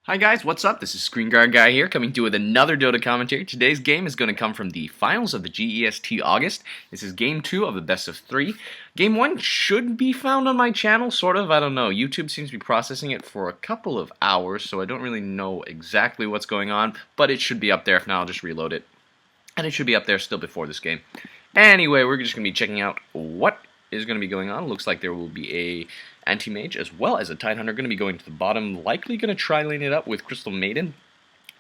Hi guys, what's up? This is ScreenguardGuy here, coming to you with another Dota commentary. Today's game is going to come from the finals of the GEST August. This is game 2 of the best of 3. Game 1 should be found on my channel, sort of, I don't know. YouTube seems to be processing it for a couple of hours, so I don't really know exactly what's going on, but it should be up there. If not, I'll just reload it. And it should be up there still before this game. Anyway, we're just going to be checking out what is going to be going on. Looks like there will be a anti-mage as well as a Tidehunter going to be going to the bottom, likely going to try lane it up with Crystal Maiden.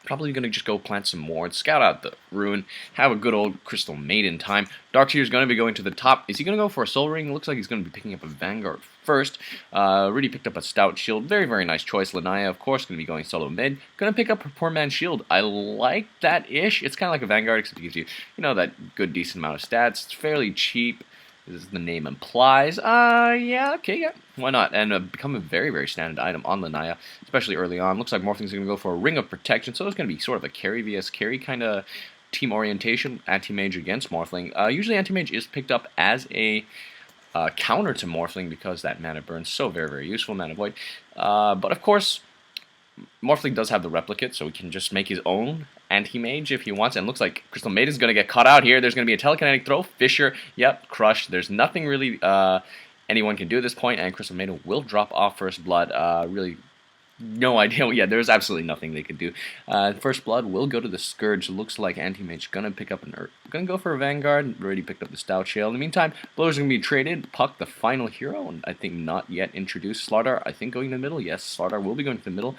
Probably going to just go plant some more, scout out the Ruin, have a good old Crystal Maiden time. Darkseer is going to be going to the top. Is he going to go for a Soul Ring? Looks like he's going to be picking up a Vanguard first. Really picked up a Stout Shield. Very, very nice choice. Lanaya, of course, going to be going solo mid. Going to pick up her Poor Man's Shield. I like that-ish. It's kind of like a Vanguard, except it gives you, that good, decent amount of stats. It's fairly cheap, as the name implies. Yeah, why not? And become a very, very standard item on Lanaya, especially early on. Looks like Morphling's going to go for a Ring of Protection, so it's going to be sort of a carry vs carry kind of team orientation. Anti-Mage against Morphling. Usually Anti-Mage is picked up as a counter to Morphling because that mana burn so very, very useful, Mana Void. But of course, Morphling does have the replicate, so he can just make his own anti-mage if he wants. And looks like Crystal Maiden's going to get caught out here. There's going to be a telekinetic throw. Fisher, yep, crush. There's nothing really anyone can do at this point, and Crystal Maiden will drop off First Blood. Really no idea. Yeah, there's absolutely nothing they could do. First Blood will go to the Scourge. Looks like anti-mage going to pick up going to go for a Vanguard. Already picked up the Stout Shield. In the meantime, Blowers going to be traded. Puck, the final hero, and I think not yet introduced. Slardar, I think going to the middle. Yes, Slardar will be going to the middle.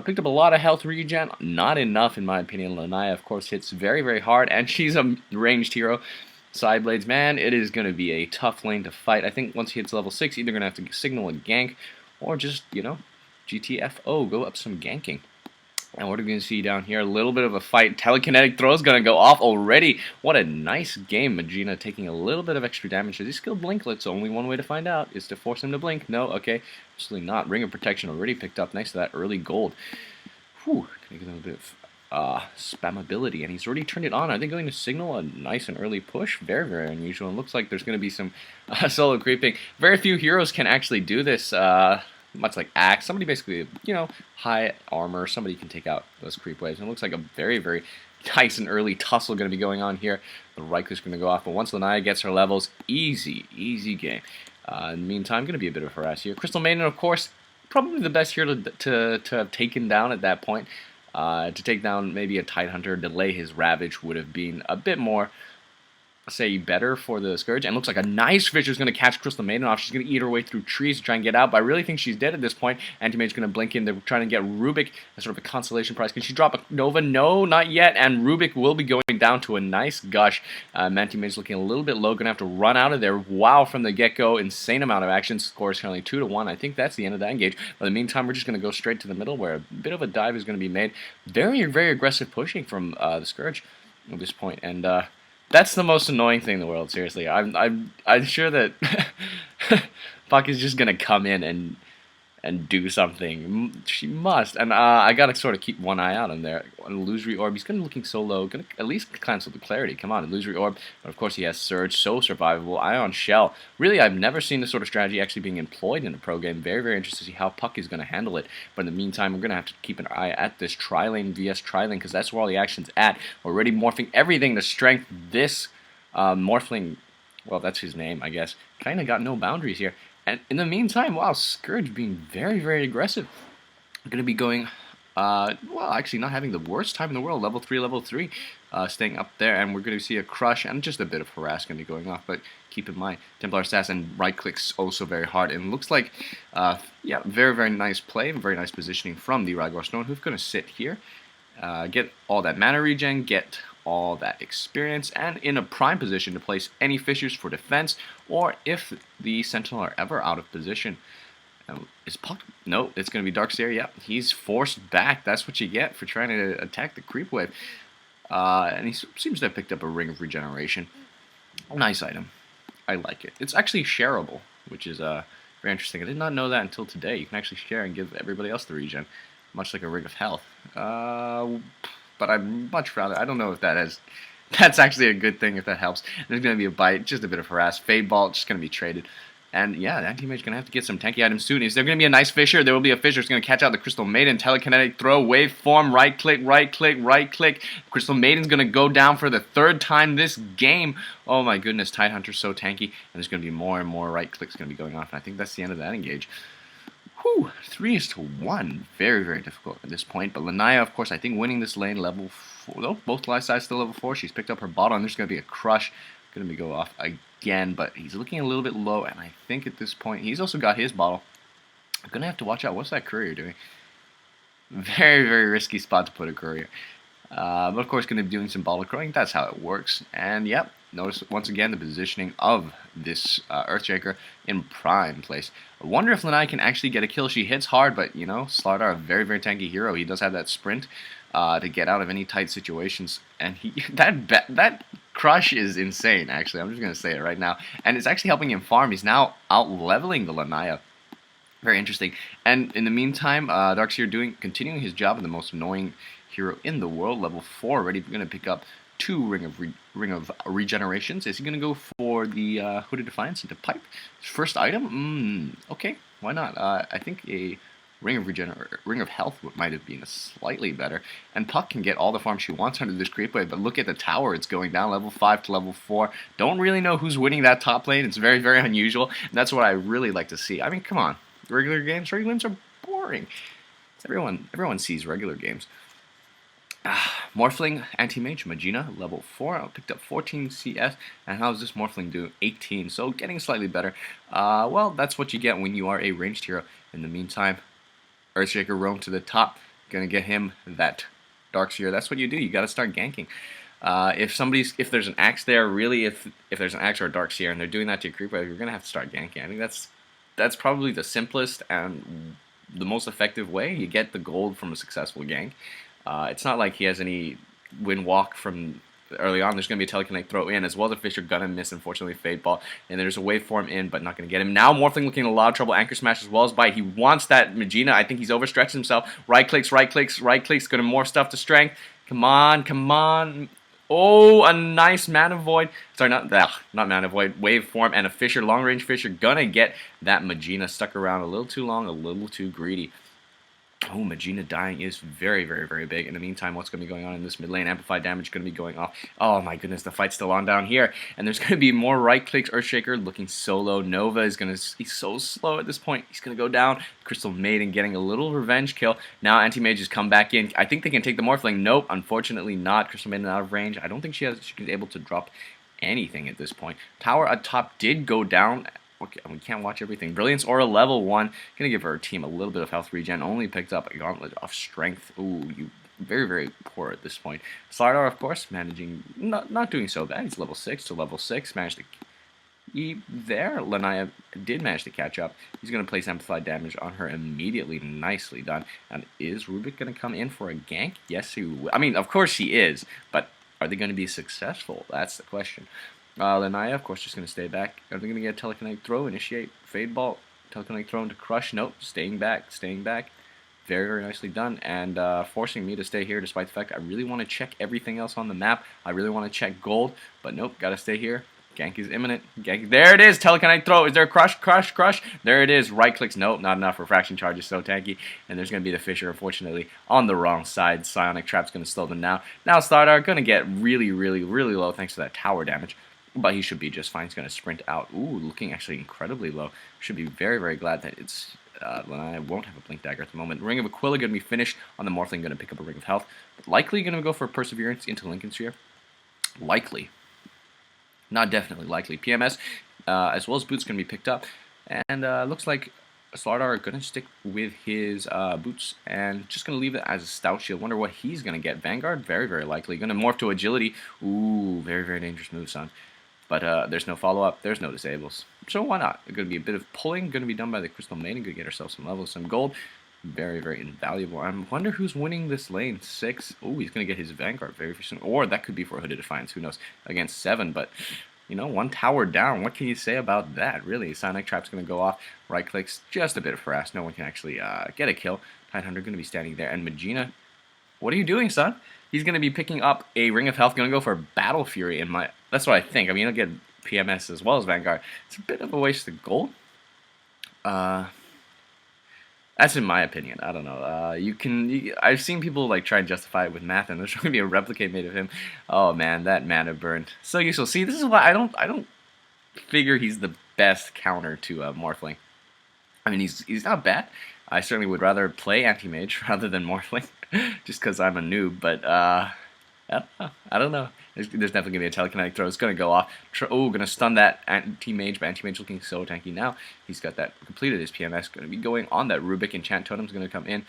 Picked up a lot of health regen. Not enough, in my opinion. Lanaya, of course, hits very, very hard, and she's a ranged hero. Sideblades, man, it is going to be a tough lane to fight. I think once he hits level 6, either going to have to signal a gank, or just, GTFO, go up some ganking. And what are we going to see down here? A little bit of a fight. Telekinetic throw is going to go off already. What a nice game. Magina taking a little bit of extra damage. Does he skill Blinklets? Only one way to find out is to force him to blink. No, okay. Absolutely not. Ring of Protection already picked up next to that early gold. Whew. Gonna get a little bit of spammability, and he's already turned it on. Are they going to signal a nice and early push? Very, very unusual. It looks like there's going to be some solo creeping. Very few heroes can actually do this. Much like Axe, somebody basically, high armor, somebody can take out those creep waves. And it looks like a very, very nice and early tussle going to be going on here. The Reichler's going to go off, but once Lanaya gets her levels, easy game. In the meantime, going to be a bit of a harass here. Crystal Maiden, of course, probably the best hero to have taken down at that point. To take down maybe a Tidehunter, delay his Ravage would have been a bit more, say, better for the Scourge. And looks like a nice Fisher is going to catch Crystal Maiden off. She's going to eat her way through trees to try and get out, but I really think she's dead at this point. Anti-Mage's going to blink in. They're trying to get Rubik as sort of a consolation prize. Can she drop a Nova? No, not yet. And Rubik will be going down to a nice gush. Anti-Mage's looking a little bit low. Going to have to run out of there. Wow, from the get-go. Insane amount of action. Score is currently 2-1. I think that's the end of that engage. But in the meantime, we're just going to go straight to the middle where a bit of a dive is going to be made. Very, very aggressive pushing from the Scourge at this point. And, that's the most annoying thing in the world, seriously. I'm sure that Puck is just gonna come in and do something. She must. And I gotta sort of keep one eye out on there. An Illusory Orb, he's gonna looking so low, gonna at least cancel the Clarity. Come on, Illusory Orb. But of course he has Surge, so survivable. Ion Shell. Really, I've never seen this sort of strategy actually being employed in a pro game. Very, very interested to see how Puck is gonna handle it. But in the meantime, we're gonna have to keep an eye at this tri-lane vs tri-lane, because that's where all the action's at. We're already morphing everything to strength. This Morphling, well, that's his name, I guess. Kinda got no boundaries here. And in the meantime, wow, Scourge being very, very aggressive. Going to be going, well, actually not having the worst time in the world. Level 3, staying up there. And we're going to see a crush and just a bit of harass going to be going off. But keep in mind, Templar Assassin right-clicks also very hard. And it looks like, yeah, very, very nice play. Very nice positioning from the Rygor Stone, who's going to sit here. Get all that mana regen, get all that experience, and in a prime position to place any fissures for defense, or if the Sentinel are ever out of position. Is Puck? No, it's going to be Darkseer. Yeah, he's forced back. That's what you get for trying to attack the creep wave. And he seems to have picked up a Ring of Regeneration. Nice item. I like it. It's actually shareable, which is very interesting. I did not know that until today. You can actually share and give everybody else the regen, much like a Ring of Health. But I'd much rather, I don't know if that's actually a good thing, if that helps. There's going to be a bite, just a bit of harass. Fade Ball, just going to be traded. And yeah, that teammate's going to have to get some tanky items soon. Is there going to be a nice Fisher? There will be a Fisher. It's going to catch out the Crystal Maiden. Telekinetic throw, waveform, right click, right click, right click. Crystal Maiden's going to go down for the third time this game. Oh my goodness, Tidehunter's so tanky. And there's going to be more and more right clicks going to be going off. And I think that's the end of that engage. Whew, 3-1. Very, very difficult at this point. But Lanaya, of course, I think winning this lane level 4. Though both life sides still level 4. She's picked up her bottle, and there's going to be a crush. Going to go off again, but he's looking a little bit low, and I think at this point, he's also got his bottle. I'm going to have to watch out. What's that courier doing? Very, very risky spot to put a courier. But of course, going to be doing some bottle crowing. That's how it works. And yep, notice once again the positioning of this Earthshaker in prime place. I wonder if Lanai can actually get a kill. She hits hard, but you know, Slardar, a very, very tanky hero. He does have that sprint to get out of any tight situations, and that crush is insane. Actually, I'm just gonna say it right now, and it's actually helping him farm. He's now out leveling the Lanaya. Very interesting. And in the meantime, Darkseer continuing his job of the most annoying hero in the world, level 4, already going to pick up 2 Ring of Regenerations. Is he going to go for the Hooded Defiance into Pipe? His first item? Okay, why not? I think a Ring of Health might have been slightly better. And Puck can get all the farm she wants under this creep wave, but look at the tower. It's going down level 5 to level 4. Don't really know who's winning that top lane. It's very, very unusual, and that's what I really like to see. I mean, come on. Regular games are boring. Everyone sees regular games. Morphling, Anti-Mage, Magina, level 4. I picked up 14 CS, and how's this Morphling do? 18, so getting slightly better. Well, that's what you get when you are a ranged hero. In the meantime, Earthshaker roam to the top. Gonna get him that Darkseer. That's what you do. You gotta start ganking. If there's an axe there, really, if there's an axe or a Darkseer, and they're doing that to your creep wave, you're gonna have to start ganking. I think that's probably the simplest and the most effective way. You get the gold from a successful gank. It's not like he has any win walk from early on. There's going to be a telekinetic throw in, as well as a Fisher gonna miss, unfortunately, Fade Ball. And there's a waveform in, but not going to get him. Now Morphling looking in a lot of trouble. Anchor Smash as well as Bite. He wants that Magina. I think he's overstretched himself. Right clicks, right clicks, right clicks. Going to morph stuff to strength. Come on, come on. Oh, a nice Mana Void. Sorry, not Mana Void. Waveform and a Fisher, long range Fisher. Gonna get that Magina stuck around a little too long, a little too greedy. Oh, Magina dying is very, very, very big. In the meantime, what's going to be going on in this mid lane? Amplified damage going to be going off. Oh my goodness, the fight's still on down here. And there's going to be more right clicks. Earthshaker looking so low. Nova is going to... He's so slow at this point. He's going to go down. Crystal Maiden getting a little revenge kill. Now Anti-Mage has come back in. I think they can take the Morphling. Nope, unfortunately not. Crystal Maiden out of range. I don't think she's able to drop anything at this point. Tower at top did go down. Okay, we can't watch everything. Brilliance Aura level 1. Gonna give her team a little bit of health regen. Only picked up a Gauntlet of Strength. Ooh, you very, very poor at this point. Slardar, of course, managing, not doing so bad. He's level 6 to level 6. Managed to keep there. Lanaya did manage to catch up. He's gonna place amplified damage on her immediately. Nicely done. And is Rubik gonna come in for a gank? Yes, he will. I mean, of course he is, but are they gonna be successful? That's the question. Lanaya, of course, just going to stay back. Are they going to get a telekinetic throw, initiate, Fade Ball, telekinetic throw into Crush? Nope, staying back, staying back. Very, very nicely done, and forcing me to stay here despite the fact I really want to check everything else on the map. I really want to check gold, but nope, got to stay here. Gank is imminent. Gank, there it is, telekinetic throw. Is there a crush, crush, crush? There it is, right clicks. Nope, not enough. Refraction charge is so tanky, and there's going to be the Fisher, unfortunately, on the wrong side. Psionic Trap's going to slow them down. Now Stardar going to get really, really, really low thanks to that tower damage. But he should be just fine. He's going to sprint out. Ooh, looking actually incredibly low. Should be very, very glad that it's... I won't have a Blink Dagger at the moment. Ring of Aquila going to be finished on the Morphling. Going to pick up a Ring of Health. But likely going to go for Perseverance into Lincoln Sphere. Likely. Not definitely. Likely. PMS as well as Boots going to be picked up. And looks like Slardar are going to stick with his Boots and just going to leave it as a Stout Shield. Wonder what he's going to get. Vanguard? Very, very likely. Going to morph to Agility. Ooh, very, very dangerous move, son. But there's no follow-up, there's no disables. So why not? It's going to be a bit of pulling, going to be done by the Crystal Maiden. Going to get ourselves some levels, some gold. Very, very invaluable. I wonder who's winning this lane. 6. Oh, he's going to get his Vanguard very soon. Or that could be for Hooded Defiance, who knows, against 7. But, you know, 1 tower down. What can you say about that, really? Psionic Trap's going to go off. Right clicks, just a bit of harass. No one can actually get a kill. Tidehunter going to be standing there. And Magina, what are you doing, son? He's going to be picking up a Ring of Health, going to go for Battle Fury in my... That's what I think. I mean, he'll get PMS as well as Vanguard. It's a bit of a waste of gold. That's in my opinion. I don't know. I've seen people like try and justify it with math, and there's going to be a replicate made of him. Oh man, that mana burn. So useful. See, this is why I don't figure he's the best counter to Morphling. I mean, he's not bad. I certainly would rather play Anti-Mage rather than Morphling, just because I'm a noob. But I don't know. There's definitely gonna be a telekinetic throw. It's gonna go off. Gonna stun that Anti-Mage, but Anti-Mage looking so tanky now. He's got that completed. His PMS gonna be going on that Rubik enchant totem's gonna come in.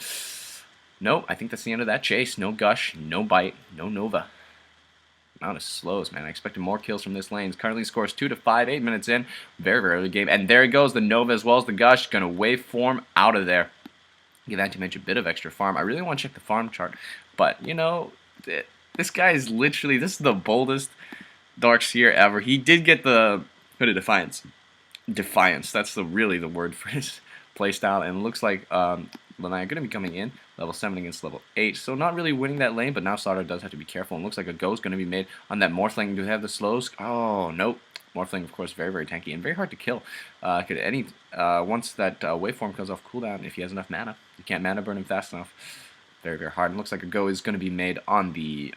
Nope, I think that's the end of that chase. No gush, no bite, no Nova. Amount of slows, man. I expected more kills from this lane. Currently scores 2 to 5, 8 minutes in. Very, very early game. And there he goes, the Nova as well as the Gush. Gonna waveform out of there. Give Anti-Mage a bit of extra farm. I really want to check the farm chart. But, you know, this guy is literally, this is the boldest Darkseer ever. He did get the Hooded Defiance. Defiance, that's really the word for his playstyle. And it looks like Lanaya going to be coming in, level 7 against level 8. So not really winning that lane, but now Slaughter does have to be careful. And looks like a go is going to be made on that Morphling. Do they have the slows? Oh, nope. Morphling, of course, very, very tanky and very hard to kill. Once that waveform comes off cooldown, if he has enough mana, you can't mana burn him fast enough. Very, very hard. And looks like a go is going to be made on the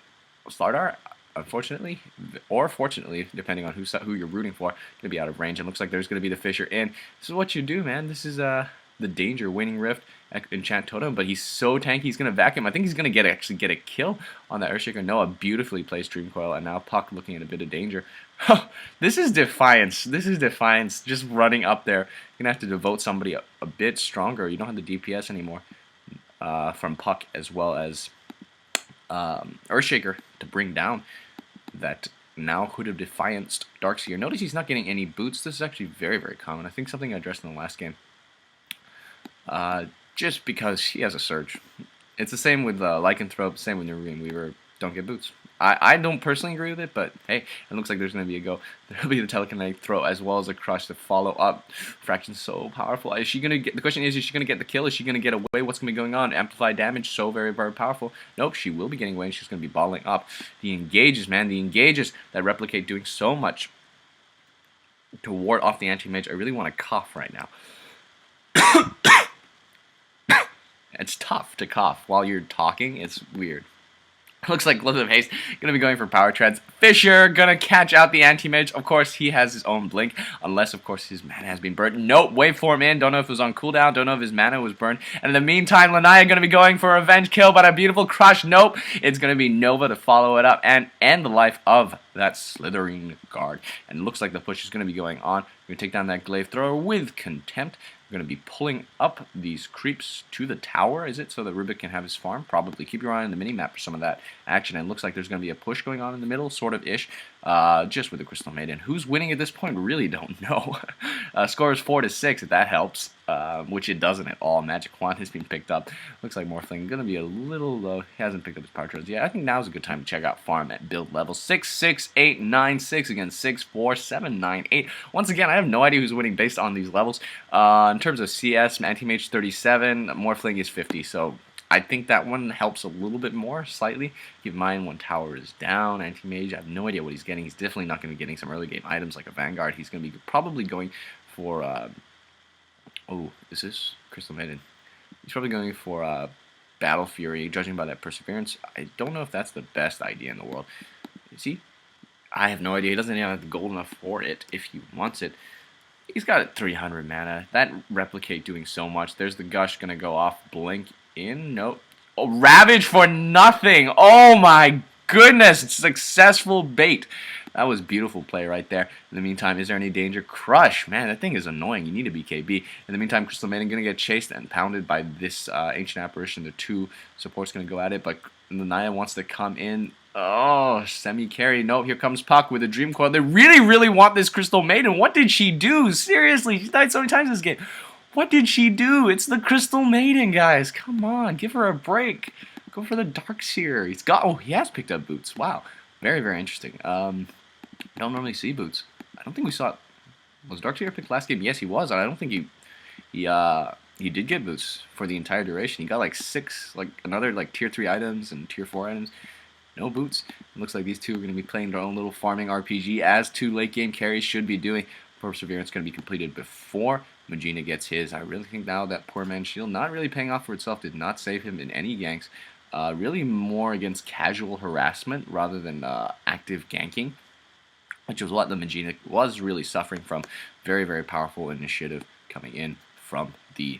Slaughter, unfortunately, or fortunately, depending on who you're rooting for, going to be out of range. And looks like there's going to be the Fissure in. This is what you do, man. This is the danger winning Rift enchant totem, but he's so tanky. He's gonna vacuum. I think he's gonna actually get a kill on that Earthshaker. Noah beautifully plays Dream Coil, and now Puck looking at a bit of danger. This is Defiance. This is Defiance just running up there. You're gonna have to devote somebody a bit stronger. You don't have the DPS anymore from Puck as well as Earthshaker to bring down that now Hooded Defiance Darkseer. Notice he's not getting any boots. This is actually very, very common. I think something I addressed in the last game. Just because he has a surge. It's the same with Lycanthrope, same with Nerubian Weaver, don't get boots. I don't personally agree with it, but hey, it looks like there's going to be a go. There'll be the telekinetic throw as well as a crush to follow up. Fraction's so powerful. Is she going to get, the question is she going to get the kill? Is she going to get away? What's going to be going on? Amplify damage, so very, very powerful. Nope, she will be getting away and she's going to be balling up. The engages, man, the engages that replicate doing so much to ward off the Anti-Mage. I really want to cough right now. It's tough to cough while you're talking. It's weird. Looks like Glimpse of Haste gonna be going for power treads. Fissure gonna catch out the Anti-Mage. Of course, he has his own blink, unless of course his mana has been burnt. Nope, waveform in. Don't know if it was on cooldown. Don't know if his mana was burned. And in the meantime, Lanaya gonna be going for a revenge kill, but a beautiful crush. Nope, it's gonna be Nova to follow it up and end the life of that slithering guard. And it looks like the push is gonna be going on. We're gonna take down that glaive thrower with contempt. We're going to be pulling up these creeps to the tower, is it? So that Rubik can have his farm? Probably. Keep your eye on the minimap for some of that action. And it looks like there's going to be a push going on in the middle, sort of-ish, just with the Crystal Maiden. Who's winning at this point? We really don't know. Score is 4 to 6, if that helps, which it doesn't at all. Magic Wand has been picked up. Looks like Morphling going to be a little low. He hasn't picked up his power treads yet. I think now's a good time to check out farm at build level 6, 6, 8, 9, 6 against 6, 4, 7, 9, 8. Once again, I have no idea who's winning based on these levels. In terms of CS, Anti-Mage 37, Morphling is 50, so I think that one helps a little bit more, slightly. Keep in mind, one tower is down. Anti-Mage, I have no idea what he's getting. He's definitely not going to be getting some early game items like a Vanguard. He's going to be probably going for, is this Crystal Maiden? He's probably going for Battle Fury, judging by that Perseverance. I don't know if that's the best idea in the world. Is he? I have no idea. He doesn't even have the gold enough for it if he wants it. He's got 300 mana. That Replicate doing so much. There's the Gush going to go off. Blink in. Nope. Oh, Ravage for nothing. Oh my goodness. It's successful bait. That was beautiful play right there. In the meantime, is there any danger? Crush. Man, that thing is annoying. You need a BKB. In the meantime, Crystal Maiden going to get chased and pounded by this Ancient Apparition. The two supports going to go at it, but Lanaya wants to come in. Oh, semi-carry. No, here comes Puck with a Dream Coil. They really, really want this Crystal Maiden. What did she do? Seriously, she's died so many times this game. What did she do? It's the Crystal Maiden, guys. Come on, give her a break. Go for the Darkseer. He's got. Oh, he has picked up boots. Wow, very, very interesting. Don't normally see boots. I don't think we saw it. Was Darkseer picked last game? Yes, he was. I don't think he did get boots for the entire duration. He got like 6, like another like tier 3 items and tier 4 items. No boots. It looks like these two are going to be playing their own little farming RPG, as two late game carries should be doing. Perseverance going to be completed before Magina gets his. I really think now that poor man's shield not really paying off for itself, did not save him in any ganks. Really more against casual harassment rather than active ganking, which was what the Magina was really suffering from. Very, very powerful initiative coming in from the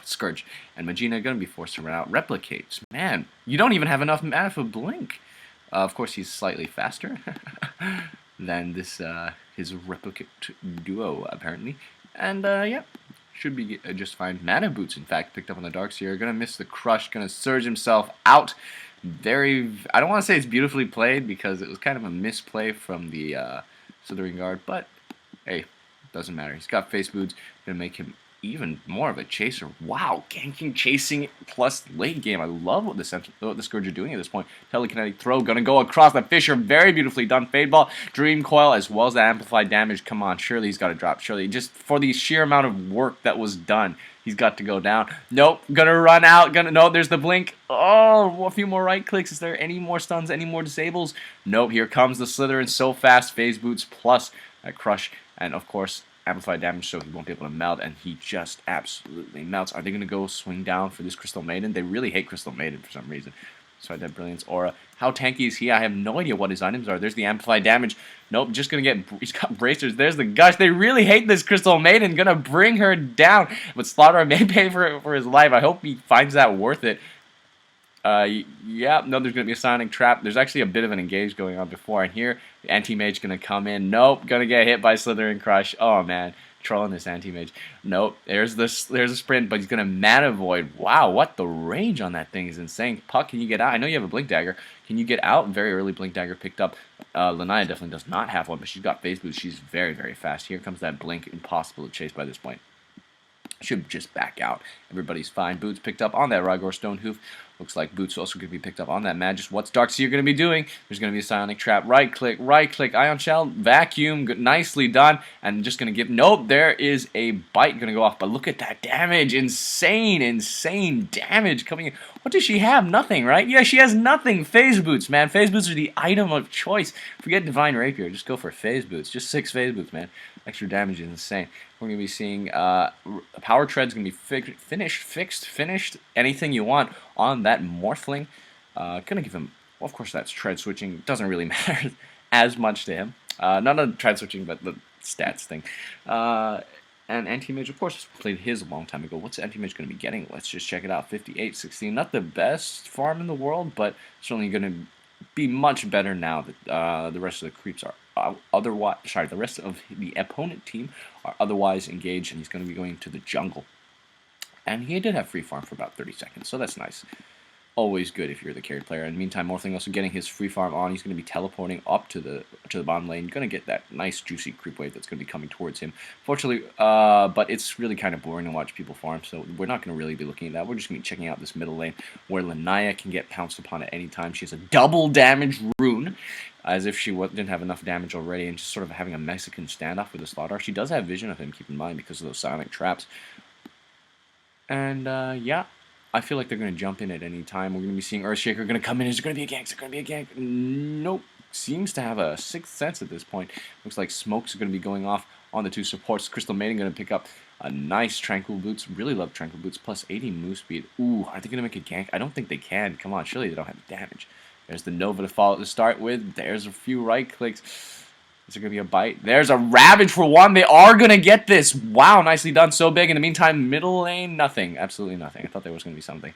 Scourge. And Magina going to be forced to run out. Replicates. Man, you don't even have enough mana for Blink. Of course, he's slightly faster than this his replicate duo, apparently. And, yeah, should be just fine. Mana Boots, in fact, picked up on the Darkseer. Going to miss the Crush. Going to surge himself out. I don't want to say it's beautifully played because it was kind of a misplay from the Slithering Guard, but hey, doesn't matter. He's got Face Boots, going to make him even more of a chaser. Wow, ganking, chasing, plus late game. I love what the Scourge are doing at this point. Telekinetic throw, going to go across the Fissure. Very beautifully done. Fade Ball, Dream Coil, as well as the amplified damage. Come on, surely he's got to drop. Surely, just for the sheer amount of work that was done, he's got to go down. Nope, gonna run out. No, there's the blink. Oh, a few more right clicks. Is there any more stuns, any more disables? Nope, here comes the Slytherin so fast. Phase Boots plus a Crush, and of course, amplified damage, so he won't be able to melt, and he just absolutely melts. Are they going to go swing down for this Crystal Maiden? They really hate Crystal Maiden for some reason. So that Brilliance Aura. How tanky is he? I have no idea what his items are. There's the amplified damage. Nope, just going to get... He's got bracers. There's the Gush. They really hate this Crystal Maiden. Going to bring her down. But Slaughter may pay for his life. I hope he finds that worth it. Yeah, no, there's going to be a Sonic Trap. There's actually a bit of an engage going on before. And here, the Anti-Mage going to come in. Nope, going to get hit by Slytherin Crush. Oh, man. Trolling this Anti-Mage. Nope, there's a sprint, but he's going to Mana Void. Wow, what the range on that thing is insane. Puck, can you get out? I know you have a Blink Dagger. Can you get out? Very early Blink Dagger picked up. Lanaya definitely does not have one, but she's got Phase Boost. She's very, very fast. Here comes that Blink. Impossible to chase by this point. Should just back out. Everybody's fine. Boots picked up on that Rygor Stonehoof. Looks like Boots also going to be picked up on that Magus. What's Darkseer going to be doing? There's going to be a Psionic Trap. Right click, Ion Shell, Vacuum. Nicely done. And just going to give... Nope, there is a Bite going to go off. But look at that damage. Insane, insane damage coming in. What does she have? Nothing, right? Yeah, she has nothing. Phase Boots, man. Phase Boots are the item of choice. Forget Divine Rapier. Just go for Phase Boots. Just 6 Phase Boots, man. Extra damage is insane. We're going to be seeing Power Tread's going to be finished, anything you want on that Morphling. Going to give him, well, of course that's Tread switching. Doesn't really matter as much to him. Not the Tread switching, but the stats thing. And Anti-Mage, of course, played his a long time ago. What's Anti-Mage going to be getting? Let's just check it out. 58-16. Not the best farm in the world, but certainly going to be much better now that the rest of the creeps are otherwise. Sorry, the rest of the opponent team are otherwise engaged, and he's going to be going to the jungle. And he did have free farm for about 30 seconds, so that's nice. Always good if you're the carry player. In the meantime, Morphling also getting his free farm on. He's going to be teleporting up to the bottom lane. Going to get that nice juicy creep wave that's going to be coming towards him. Fortunately, but it's really kind of boring to watch people farm, so we're not going to really be looking at that. We're just going to be checking out this middle lane where Lanaya can get pounced upon at any time. She has a double damage rune, as if she didn't have enough damage already, and just sort of having a Mexican standoff with the Slaughter. She does have vision of him, keep in mind, because of those Sonic Traps. And, yeah. I feel like they're going to jump in at any time. We're going to be seeing Earthshaker going to come in. Is there going to be a gank? Is there going to be a gank? Nope. Seems to have a sixth sense at this point. Looks like smokes are going to be going off on the two supports. Crystal Maiden going to pick up a nice Tranquil Boots. Really love Tranquil Boots. Plus 80 move speed. Ooh, are they going to make a gank? I don't think they can. Come on, surely they don't have damage. There's the Nova to follow to start with. There's a few right clicks. Is there going to be a bite? There's a Ravage for one. They are going to get this. Wow, nicely done. So big. In the meantime, middle lane, nothing. Absolutely nothing. I thought there was going to be something.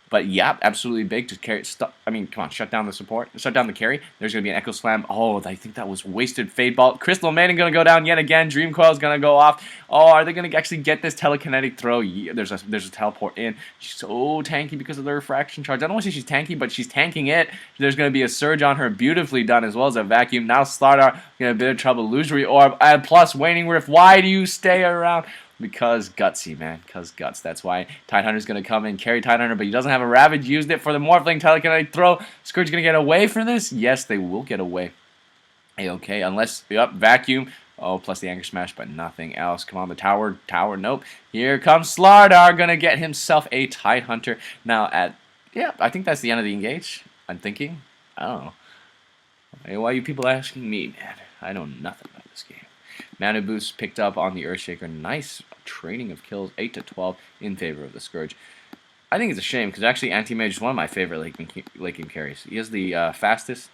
But, yeah, absolutely big to carry. I mean, come on, shut down the support. Shut down the carry. There's going to be an Echo Slam. Oh, I think that was wasted Fade Ball. Crystal Maiden going to go down yet again. Dream Coil is going to go off. Oh, are they going to actually get this telekinetic throw? Yeah, there's a teleport in. She's so tanky because of the refraction charge. I don't want to say she's tanky, but she's tanking it. There's going to be a surge on her. Beautifully done, as well as a vacuum. Now Slardar in a bit of trouble. Illusory Orb. And plus Waning Rift. Why do you stay around? Because gutsy, man. Because guts. That's why Tidehunter's going to come in, carry Tidehunter, but he doesn't have a Ravage. Used it for the Morphling telekinetic throw. Scourge going to get away from this? Yes, they will get away. Okay, unless, yep, vacuum. Oh, plus the Anchor Smash, but nothing else. Come on, the tower, nope. Here comes Slardar, going to get himself a Tidehunter. Now, yeah, I think that's the end of the engage. I'm thinking. I don't know. Hey, why are you people asking me, man? I know nothing about it. this game. Mana boost picked up on the Earthshaker. Nice trading of kills, 8 to 12 in favor of the Scourge. I think it's a shame because actually Anti-Mage is one of my favorite late game carries. He has the fastest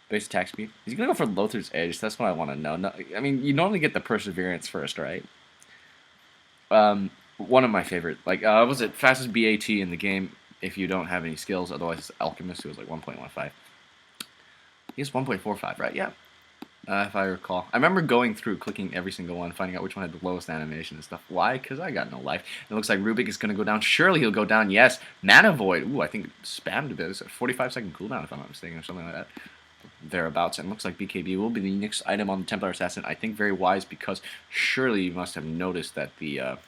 base attack speed. He's gonna go for Lothar's Edge. That's what I want to know. No, I mean, you normally get the Perseverance first, right? One of my favorite. Like, was it fastest BAT in the game if you don't have any skills? Otherwise, it's Alchemist, who was like 1.15. He has 1.45, right? Yeah. If I recall. I remember going through, clicking every single one, finding out which one had the lowest animation and stuff. Why? Because I got no life. It looks like Rubik is going to go down. Surely he'll go down. Yes. Mana Void. Ooh, I think it spammed a bit. It's a 45-second cooldown, if I'm not mistaken, or something like that. Thereabouts. And it looks like BKB will be the next item on the Templar Assassin. I think very wise, because surely you must have noticed that the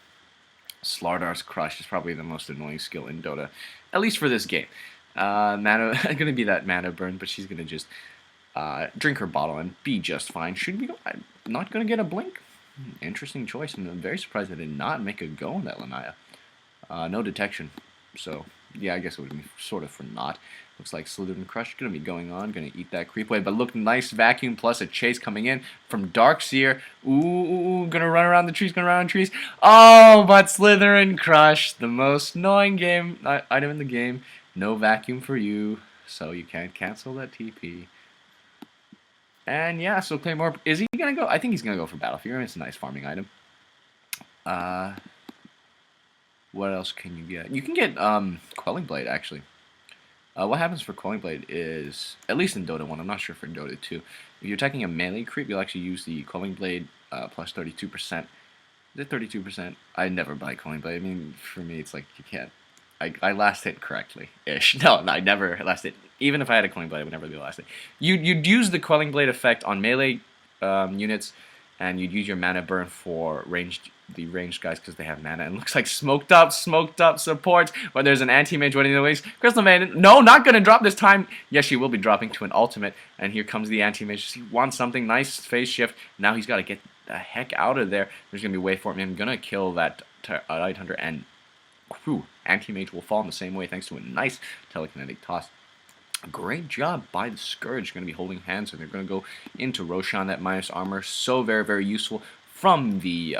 Slardar's Crush is probably the most annoying skill in Dota. At least for this game. Mana, going to be that mana burn, but she's going to just drink her bottle and be just fine. Should we go? I'm not going to get a blink. Interesting choice, and I'm very surprised I did not make a go on that Lanaya. No detection, so yeah, I guess it would be sort of for naught. Looks like Slytherin Crush going to be going on, going to eat that creep wave, but look, nice vacuum plus a chase coming in from Darkseer. Ooh, going to run around the trees, going to run around the trees. Oh, but Slytherin Crush, the most annoying item in the game. No vacuum for you, so you can't cancel that TP. And yeah, so Claymore, is he going to go? I think he's going to go for Battle Fury. It's a nice farming item. What else can you get? You can get Quelling Blade, actually. What happens for Quelling Blade is, at least in Dota 1, I'm not sure for Dota 2, if you're attacking a melee creep, you'll actually use the Quelling Blade plus 32%. Is it 32%? I never buy Quelling Blade. I mean, for me, it's like, you can't. I last hit correctly-ish. No, I never last hit. Even if I had a Quelling Blade, it would never be the last hit. You'd use the Quelling Blade effect on melee units, and you'd use your mana burn for the ranged guys because they have mana. And it looks like smoked up supports. But there's an anti-mage winning the wings. Crystal Maiden, no, not going to drop this time. Yes, she will be dropping to an ultimate. And here comes the anti-mage. He wants something. Nice phase shift. Now he's got to get the heck out of there. There's going to be a way for him. I'm going to kill that Light Hunter, and whew, anti-mage will fall in the same way thanks to a nice telekinetic toss. Great job by the Scourge. Going to be holding hands, and they're going to go into Roshan, that minus armor. So very, very useful from the,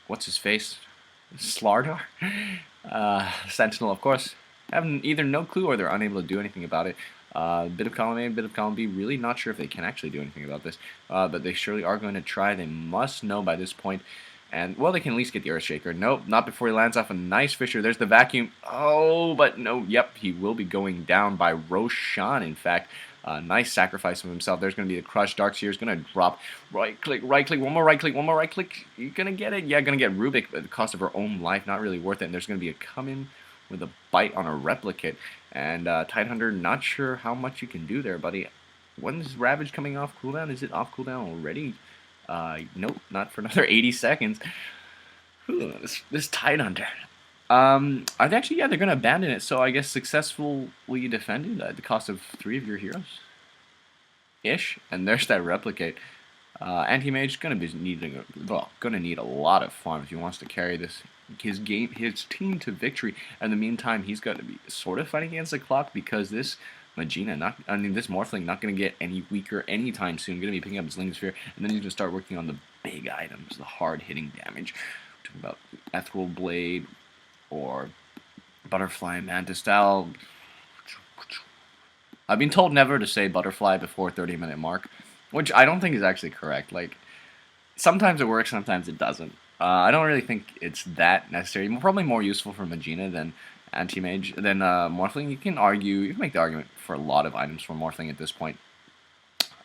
what's his face? Slardar? Sentinel, of course. Having either no clue or they're unable to do anything about it. Bit of column A, bit of column B. Really not sure if they can actually do anything about this. But they surely are going to try. They must know by this point. And, well, they can at least get the Earthshaker. Nope, not before he lands off a nice Fisher. There's the vacuum. Oh, but no, yep, he will be going down by Roshan, in fact. Nice sacrifice of himself. There's going to be the Crush. Darkseer is going to drop. Right click, one more right click, one more right click. You're going to get it. Yeah, going to get Rubik at the cost of her own life. Not really worth it. And there's going to be a come-in with a bite on a Replicate. And Tidehunter, not sure how much you can do there, buddy. When is Ravage coming off cooldown? Is it off cooldown already? Nope, not for another 80 seconds. Ooh, this Tidehunter. Actually, yeah, they're going to abandon it, so I guess successfully defended at the cost of 3 of your heroes. Ish. And there's that Replicate. Anti-Mage going to be needing going to need a lot of farm if he wants to carry his team to victory. In the meantime, he's got to be sort of fighting against the clock because this Magina, this Morphling, not going to get any weaker anytime soon. Going to be picking up his Link Sphere, and then he's going to start working on the big items, the hard-hitting damage. We're talking about Ethereal Blade or Butterfly Mantis style. I've been told never to say Butterfly before 30-minute mark, which I don't think is actually correct. Like, sometimes it works, sometimes it doesn't. I don't really think it's that necessary. Probably more useful for Magina than Anti-Mage. Then Morphling, you can make the argument for a lot of items for Morphling at this point.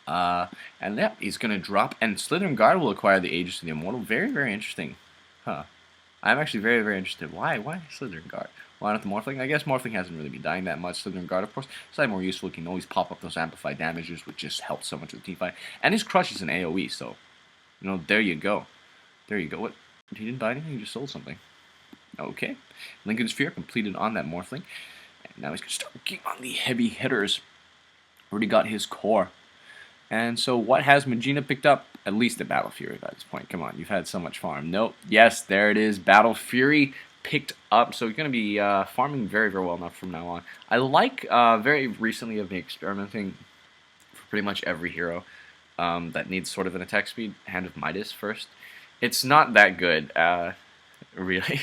And yeah, he's going to drop, and Slytherin Guard will acquire the Aegis of the Immortal. Very, very interesting. Huh. I'm actually very, very interested. Why Slytherin Guard? Why not the Morphling? I guess Morphling hasn't really been dying that much. Slytherin Guard, of course, slightly more useful. He can always pop up those amplified damages, which just helps so much with the teamfight. And his Crush is an AoE, so, there you go. There you go. What? He didn't buy anything, he just sold something. Okay. Lincoln Sphere completed on that Morphling. And now he's going to start working on the heavy hitters. Already got his core. And so what has Magina picked up? At least a Battle Fury by this point. Come on, you've had so much farm. Nope. Yes, there it is. Battle Fury picked up. So he's going to be farming very, very well enough from now on. I like, very recently I've been experimenting for pretty much every hero. that needs sort of an attack speed. Hand of Midas first. It's not that good, really.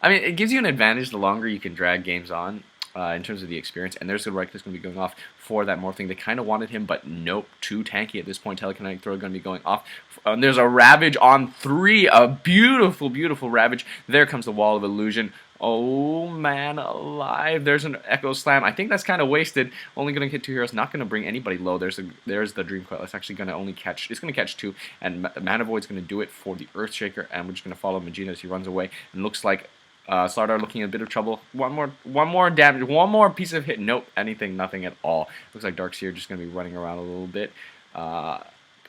I mean, it gives you an advantage the longer you can drag games on in terms of the experience. And there's the right click's going to be going off for that Morphling. They kind of wanted him, but nope, too tanky at this point. Telekinetic throw going to be going off. There's a Ravage on 3, a beautiful, beautiful Ravage. There comes the Wall of Illusion. Oh man alive, there's an Echo Slam. I think that's kind of wasted. Only going to hit 2 heroes, not going to bring anybody low. There's the Dream Coil. It's actually going to only catch, it's going to catch 2, and Mana Void's going to do it for the Earthshaker, and we're just going to follow Vegeta as he runs away. And looks like Slardar looking in a bit of trouble. One more damage, one more piece of hit. Nope, nothing at all. Looks like Darkseer just going to be running around a little bit.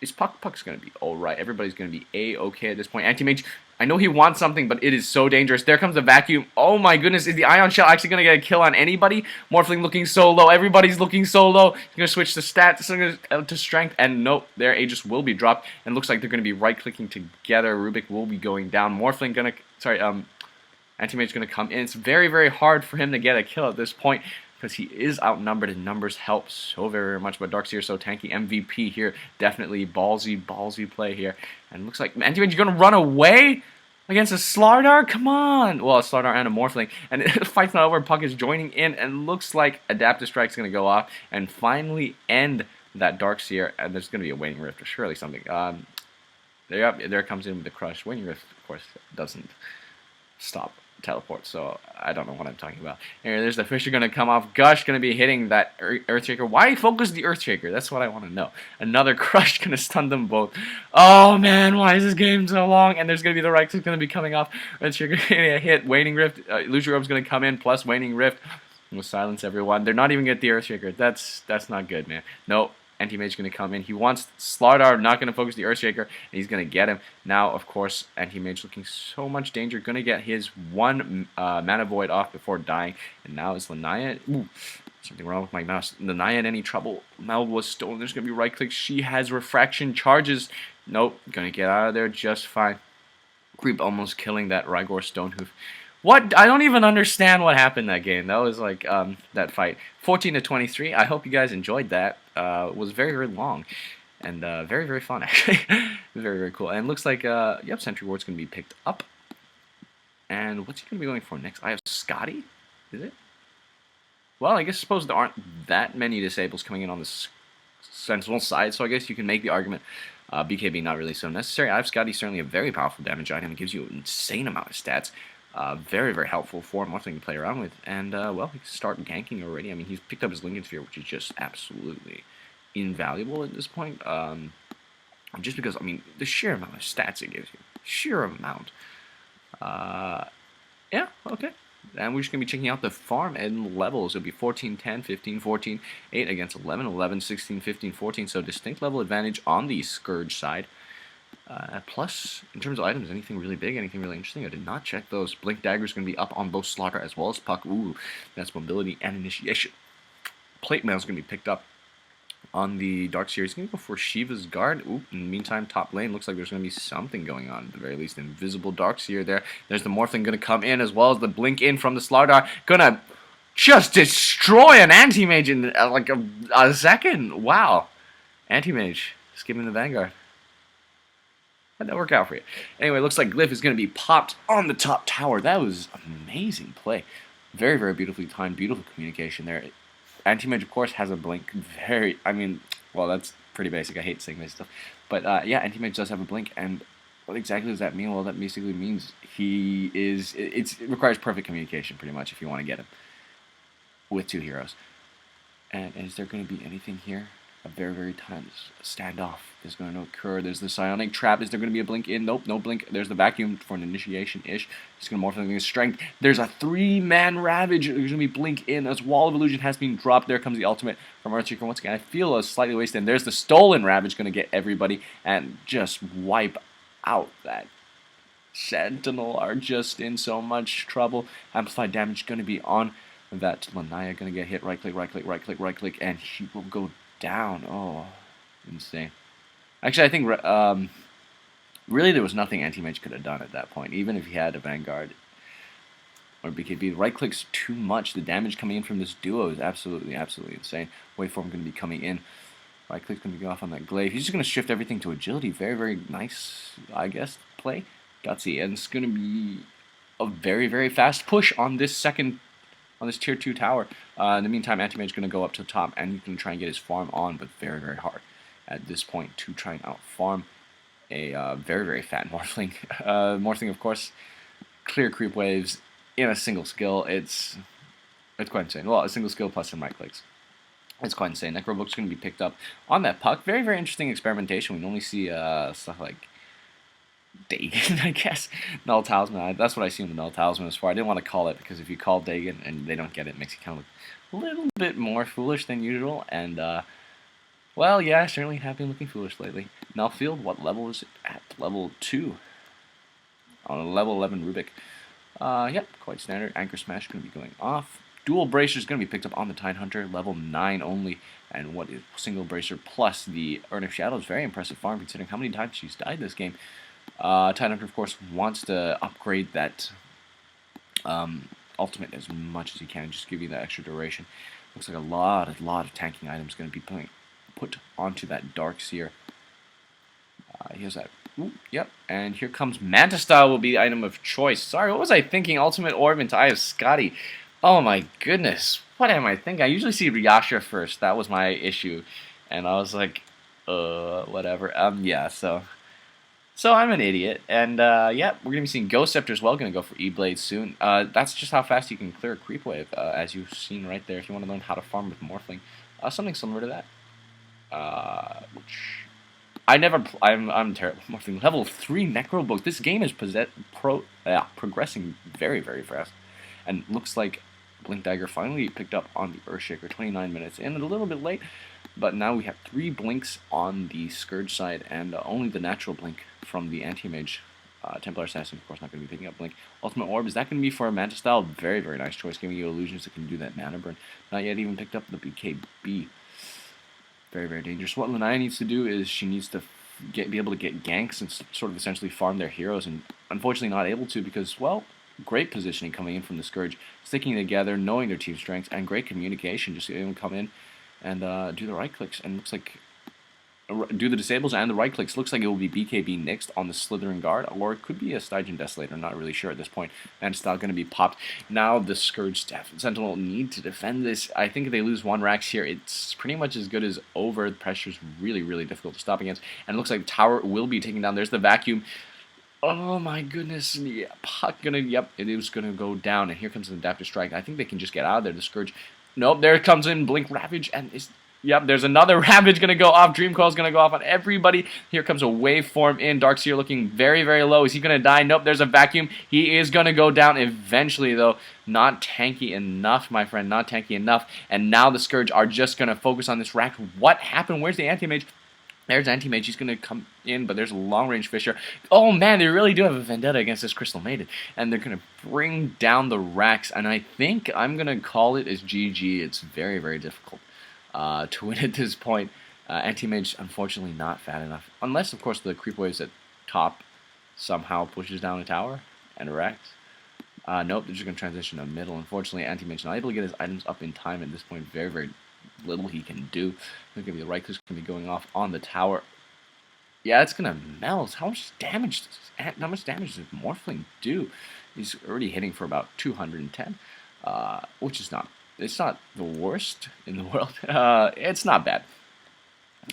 Is Puck's going to be alright. Everybody's going to be A-okay at this point. Anti-Mage, I know he wants something, but it is so dangerous. There comes the Vacuum. Oh my goodness, is the Ion Shell actually going to get a kill on anybody? Morphling looking so low. Everybody's looking so low. He's going to switch the stats to Strength, and nope, their Aegis will be dropped. And looks like they're going to be right-clicking together. Rubik will be going down. Morphling going to, sorry, Anti-Mage's going to come in. It's very, very hard for him to get a kill at this point because he is outnumbered and numbers help so very, very much. But Darkseer so tanky. MVP here. Definitely ballsy play here. And looks like Anti-Mage going to run away against a Slardar? Come on! Well, a Slardar and a Morphling. And the fight's not over. Puck is joining in. And looks like Adaptive Strike's going to go off and finally end that Darkseer. And there's going to be a Waning Rift or surely something. There comes in with the Crush. Waning Rift, of course, doesn't stop teleport, so I don't know what I'm talking about. Anyway, there's the Fisher going to come off. Gush going to be hitting that Earthshaker. Why focus the Earthshaker? That's what I want to know. Another Crush going to stun them both. Oh man, why is this game so long? And there's going to be the right click going to be coming off. Earthshaker going to hit. Waning Rift. Illusion Robe's going to come in, plus Waning Rift. We'll silence everyone. They're not even going to get the Earthshaker. That's not good, man. No. Anti-Mage going to come in. He wants Slardar, not going to focus the Earthshaker, and he's going to get him. Now, of course, Anti-Mage looking so much danger. Going to get his 1 Mana Void off before dying. And now is Lanaya. Ooh, something wrong with my mouse. Lanaya in any trouble. Meld was stolen. There's going to be right click. She has Refraction charges. Nope. Going to get out of there just fine. Creep almost killing that Rygor Stonehoof. What? I don't even understand what happened that game. That was like that fight. 14-23. I hope you guys enjoyed that. It was very, very long and very, very fun actually. Very, very cool. And it looks like yep, Sentry Ward's gonna be picked up. And what's he gonna be going for next? I have Scotty. Is it? Well, I suppose there aren't that many disables coming in on the Sentinel side, so I guess you can make the argument. BKB not really so necessary. I have Scotty, certainly a very powerful damage item. It gives you an insane amount of stats. Very, very helpful for him, nothing to play around with. And, well, he can start ganking already. I mean, he's picked up his Lincoln Sphere, which is just absolutely invaluable at this point. Just because, I mean, the sheer amount of stats it gives you. Sheer amount. Yeah, okay. And we're just going to be checking out the farm and levels. It'll be 14, 10, 15, 14, 8 against 11, 11, 16, 15, 14. So distinct level advantage on the Scourge side. Plus, in terms of items, anything really big, anything really interesting? I did not check those. Blink Dagger is going to be up on both Slaughter as well as Puck. Ooh, that's mobility and initiation. Plate Mail is going to be picked up on the Darkseer. He's going to go for Shiva's Guard. Ooh, in the meantime, top lane looks like there's going to be something going on. At the very least, Invisible Darkseer there. There's the Morphling going to come in as well as the Blink in from the Slardar. Going to just destroy an Anti-Mage in like a second. Wow. Anti-Mage skipping the Vanguard. How'd that work out for you? Anyway, looks like Glyph is going to be popped on the top tower. That was amazing play. Very, very beautifully timed. Beautiful communication there. Anti-Mage, of course, has a blink. I mean, well, that's pretty basic. I hate saying this stuff. But, yeah, Anti-Mage does have a blink. And what exactly does that mean? Well, that basically means it requires perfect communication, pretty much, if you want to get him with 2 heroes. And is there going to be anything here? A very, very tense standoff is going to occur. There's the Psionic Trap. Is there going to be a blink in? Nope, no blink. There's the Vacuum for an initiation-ish. It's going to morph into Strength. There's a 3-man Ravage. There's going to be blink in as Wall of Illusion has been dropped. There comes the ultimate from Earthshaker. Once again, I feel a slightly wasted. And there's the Stolen Ravage going to get everybody and just wipe out that Sentinel. Are just in so much trouble. Amplified damage going to be on that Lanaya. Going to get hit. Right click, right click, right click, right click, and he will go down. Oh, insane. Actually, I think really there was nothing Anti-Mage could have done at that point, even if he had a Vanguard or BKB. Right clicks too much. The damage coming in from this duo is absolutely, absolutely insane. Waveform going to be coming in Right click's going to go off on that glaive. He's just going to shift everything to agility. Very, very nice, I guess, play. Gutsy. And it's going to be a very, very fast push on this tier 2 tower. In the meantime, Anti-Mage is going to go up to the top, and he's going to try and get his farm on, but very, very hard at this point to try and out-farm a very, very fat Morphling. Morphling, of course, clear creep waves in a single skill. It's quite insane. Well, a single skill plus some right clicks. It's quite insane. Necrobook's going to be picked up on that puck. Very, very interesting experimentation. We normally see stuff like Dagon, I guess. Null Talisman. That's what I see in the Null Talisman as far. I didn't want to call it because if you call Dagon and they don't get it, it makes you kind of look a little bit more foolish than usual. And, well, yeah, I certainly have been looking foolish lately. Nullfield, what level is it at? Level 2. On a level 11 Rubik. Yep, quite standard. Anchor Smash going to be going off. Dual Bracer is going to be picked up on the Tidehunter, level 9 only. And what is Single Bracer plus the Urn of Shadows? Very impressive farm considering how many times she's died this game. Tidehunter, of course, wants to upgrade that ultimate as much as he can, just give you that extra duration. Looks like a lot of tanking items going to be put onto that Dark Seer. Here's that. Ooh, yep, and here comes Manta Style will be the item of choice. Sorry, what was I thinking? Ultimate Orb into Eye of Scotty. Oh my goodness, what am I thinking? I usually see Ryasha first. That was my issue, and I was like, whatever. Yeah, so I'm an idiot, and yeah, we're gonna be seeing Ghost Scepter as well. Gonna go for E-Blade soon. That's just how fast you can clear a creep wave, as you've seen right there. If you want to learn how to farm with Morphling, something similar to that. Which I'm terrible at Morphling. Level 3 Necrobook. This game is progressing very, very fast, and looks like Blink Dagger finally picked up on the Earthshaker. 29 minutes in, a little bit late. But now we have 3 blinks on the Scourge side, and only the natural blink from the Anti-Mage. Templar Assassin, of course, not going to be picking up blink. Ultimate Orb, is that going to be for a Manta Style? Very, very nice choice, giving you illusions that can do that mana burn. Not yet even picked up the BKB. Very, very dangerous. What Lanaya needs to do is she needs to be able to get ganks and sort of essentially farm their heroes, and unfortunately not able to because, well, great positioning coming in from the Scourge, sticking together, knowing their team strengths, and great communication, just able to come in and do the right clicks, and looks like do the disables and the right clicks. Looks like it will be BKB next on the Slithering Guard, or it could be a Stygian Desolator. I'm not really sure at this point. And it's not going to be popped. Now the Scourge Sentinel need to defend this. I think if they lose 1 Rax here, it's pretty much as good as over. The pressure's really, really difficult to stop against. And it looks like the tower will be taken down. There's the vacuum. Oh my goodness, yeah, yep, it is gonna go down, and here comes an Adaptive Strike. I think they can just get out of there. The Scourge, nope, there it comes in, Blink Ravage, and yep, there's another Ravage gonna go off. Dream Coil's gonna go off on everybody. Here comes a Waveform in. Darkseer looking very, very low. Is he gonna die? Nope, there's a Vacuum. He is gonna go down eventually, though. Not tanky enough, my friend, not tanky enough. And now the Scourge are just gonna focus on this rack. What happened? Where's the Anti-Mage? There's Anti-Mage, he's going to come in, but there's a long-range Fisher. Oh man, they really do have a vendetta against this Crystal Maiden. And they're going to bring down the racks, and I think I'm going to call it as GG. It's very, very difficult to win at this point. Anti-Mage, unfortunately, not fat enough. Unless, of course, the creep waves at top somehow pushes down a tower and racks. Nope, they're just going to transition to middle. Unfortunately, Anti-Mage not able to get his items up in time at this point. Very, very little he can do. Look at the right click's going to be going off on the tower. Yeah, it's going to melt. How much damage does Morphling do? He's already hitting for about 210, which is it's not the worst in the world. It's not bad.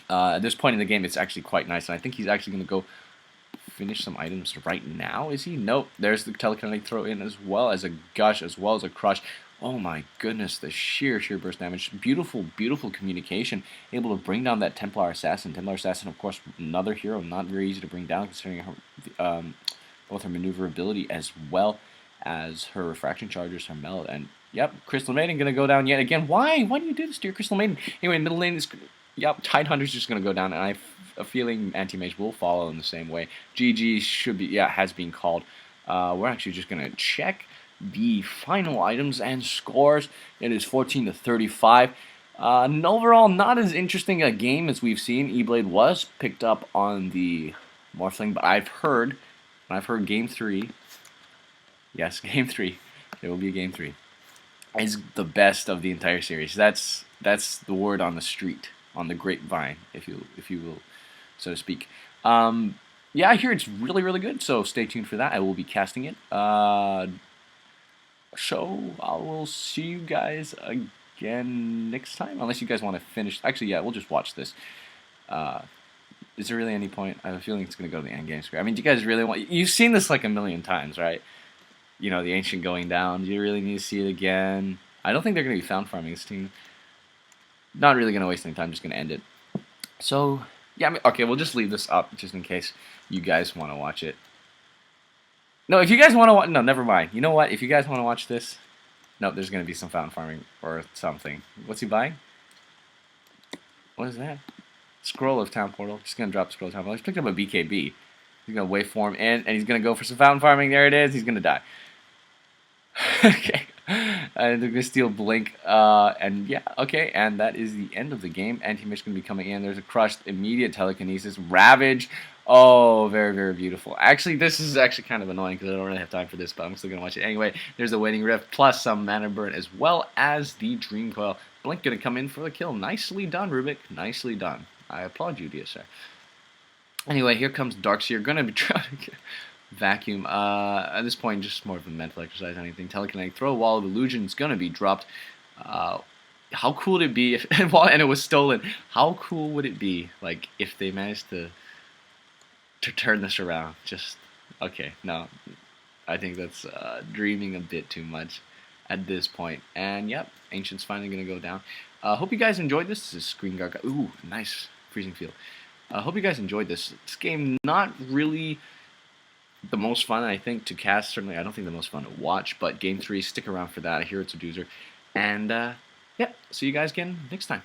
At this point in the game, it's actually quite nice, and I think he's actually going to go finish some items right now. Is he? Nope. There's the telekinetic throw in, as well as a gush, as well as a crush. Oh my goodness, the sheer burst damage. Beautiful, beautiful communication. Able to bring down that Templar Assassin. Templar Assassin, of course, another hero, not very easy to bring down considering her, both her maneuverability as well as her refraction charges, her meld. And yep, Crystal Maiden gonna go down yet again. Why? Why do you do this to your Crystal Maiden? Anyway, middle lane is, yep, Tidehunter's just gonna go down, and I have a feeling Anti-Mage will follow in the same way. GG should be, yeah, has been called. We're actually just gonna check the final items and scores. It is 14-35. Overall, not as interesting a game as we've seen. E-Blade was picked up on the Morphling, but I've heard Game 3. Yes, Game 3. There will be a Game 3. Is the best of the entire series. That's the word on the street. on the grapevine, if you will, so to speak. Yeah, I hear it's really, really good, so stay tuned for that. I will be casting it. So I will see you guys again next time, unless you guys want to finish. Actually, yeah, we'll just watch this. Is there really any point? I have a feeling it's going to go to the end game screen. I mean, do you guys really want... You've seen this like a million times, right? You know, the ancient going down. Do you really need to see it again? I don't think they're going to be found farming this team. Not really going to waste any time. Just going to end it. So, yeah, I mean, okay, we'll just leave this up just in case you guys want to watch it. No, if you guys want to watch... No, never mind. You know what? If you guys want to watch this... No, there's going to be some found farming or something. What's he buying? What is that? Scroll of Town Portal. Just going to drop Scroll of Town Portal. He's picked up a BKB. He's going to waveform in, and he's going to go for some fountain farming. There it is. He's going to die. Okay. They're going to steal Blink. And yeah, okay. And that is the end of the game. Anti-Mitch going to be coming in. There's a crushed immediate telekinesis. Ravage. Oh, very, very beautiful. Actually, this is actually kind of annoying because I don't really have time for this, but I'm still going to watch it anyway. There's a Waning Rift plus some Mana Burn as well as the Dream Coil. Blink going to come in for the kill. Nicely done, Rubik. Nicely done. I applaud you, dear sir. Anyway, here comes Darkseer. Going to be trying to vacuum. At this point, just more of a mental exercise than anything. Telekinetic throw. Wall of Illusion is going to be dropped. How cool would it be if... and it was stolen. How cool would it be, like, if they managed to turn this around? Just... Okay, no. I think that's dreaming a bit too much at this point. And, yep, Ancient's finally going to go down. Hope you guys enjoyed this. This is ScreenguardGuy. Ooh, nice freezing field. Hope you guys enjoyed this. This game, not really the most fun, I think, to cast. Certainly, I don't think the most fun to watch. But Game 3, stick around for that. I hear it's a doozer. And, yeah, see you guys again next time.